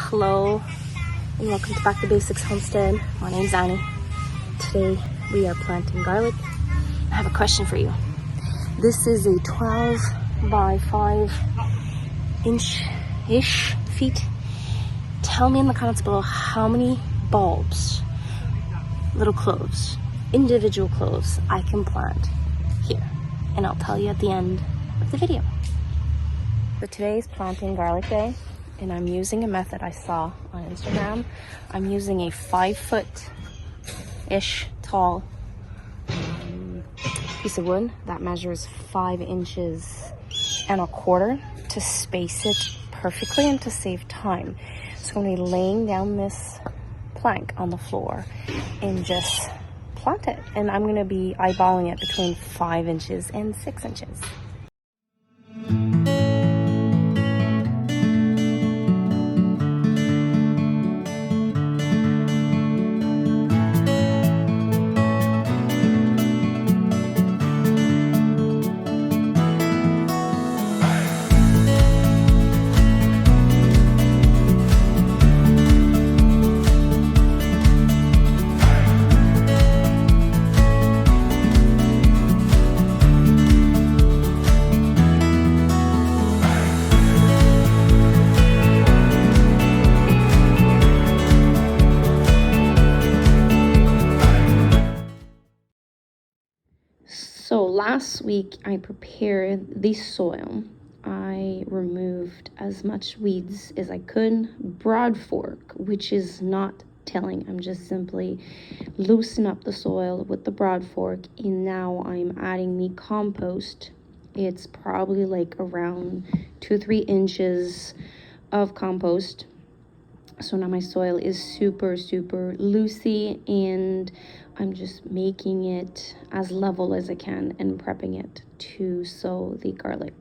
Hello and welcome to Back to Basics Homestead. My name's Annie. Today we are planting garlic. I have a question for you. This is a 12 by 5 inch-ish feet. Tell me in the comments below how many bulbs, little cloves, individual cloves I can plant here. And I'll tell you at the end of the video. So today is planting garlic day. And I'm using a method I saw on Instagram. I'm using a 5-foot-ish tall piece of wood that measures 5 inches and a quarter to space it perfectly and to save time. So I'm going to be laying down this plank on the floor and just plant it. And I'm going to be eyeballing it between 5 inches and 6 inches. So last week I prepared the soil. I removed as much weeds as I could. Broad fork, which is not tilling. I'm just simply loosen up the soil with the broad fork, and now I'm adding the compost. It's probably like around 2-3 inches of compost. So now my soil is super loosey, and I'm just making it as level as I can and prepping it to sow the garlic.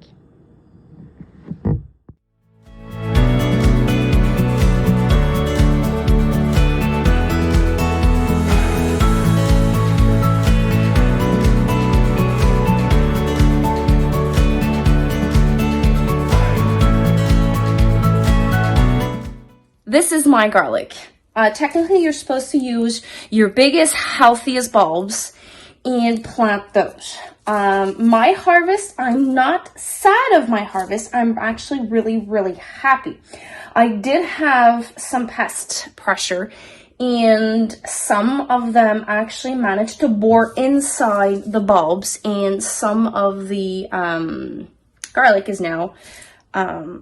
This is my garlic. Technically, you're supposed to use your biggest, healthiest bulbs and plant those. My harvest, I'm not sad of my harvest. I'm actually really happy. I did have some pest pressure, and some of them actually managed to bore inside the bulbs, and some of the garlic is now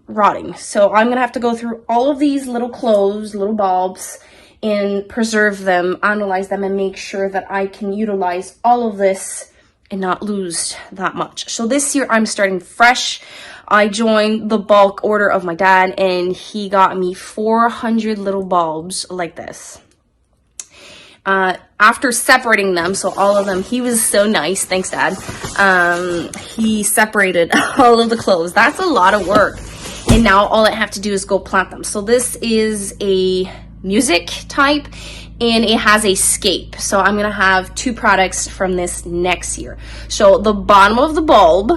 rotting. So I'm gonna have to go through all of these little cloves, little bulbs, and preserve them, analyze them, and make sure that I can utilize all of this and not lose that much. So this year I'm starting fresh. I joined the bulk order of my dad, and he got me 400 little bulbs like this. After separating them, so all of them, he was so nice, thanks Dad, he separated all of the cloves. That's a lot of work, and now all I have to do is go plant them. So this is a music type, and it has a scape, so I'm gonna have 2 products from this next year. So the bottom of the bulb,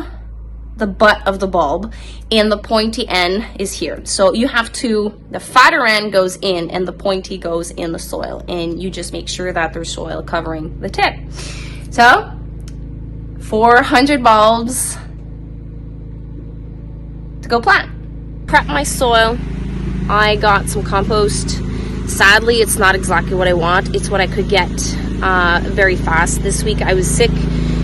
the butt of the bulb, and the pointy end is here. So you have to, the fatter end goes in and the pointy goes in the soil, and you just make sure that there's soil covering the tip. So 400 bulbs to go plant. Prep my soil. I got some compost. Sadly, it's not exactly what I want. It's what I could get very fast. This week I was sick,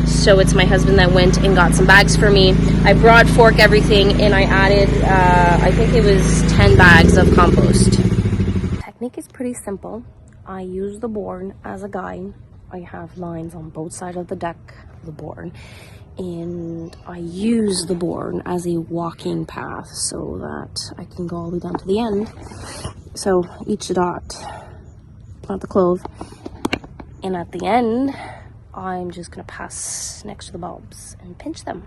so it's my husband that went and got some bags for me. I broad fork everything, and I added, I think it was 10 bags of compost. The technique is pretty simple. I use the board as a guide. I have lines on both sides of the deck of the board, and I use the board as a walking path so that I can go all the way down to the end. So each dot, plant the clove, and at the end, I'm just gonna pass next to the bulbs and pinch them.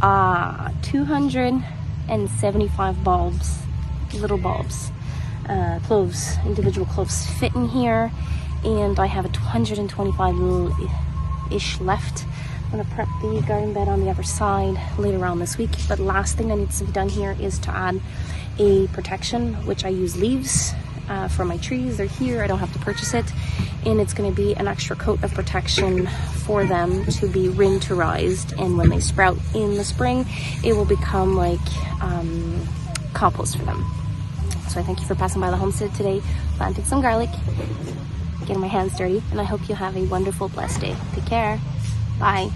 275 bulbs, little bulbs, cloves, individual cloves fit in here, and I have 125 little-ish left. I'm gonna prep the garden bed on the other side later on this week, but last thing that needs to be done here is to add a protection, which I use leaves for my trees. They're here, I don't have to purchase it, and it's going to be an extra coat of protection for them to be winterized, and when they sprout in the spring it will become like compost for them. So I thank you for passing by the homestead today, planting some garlic, getting my hands dirty, and I hope you have a wonderful, blessed day. Take care. Bye.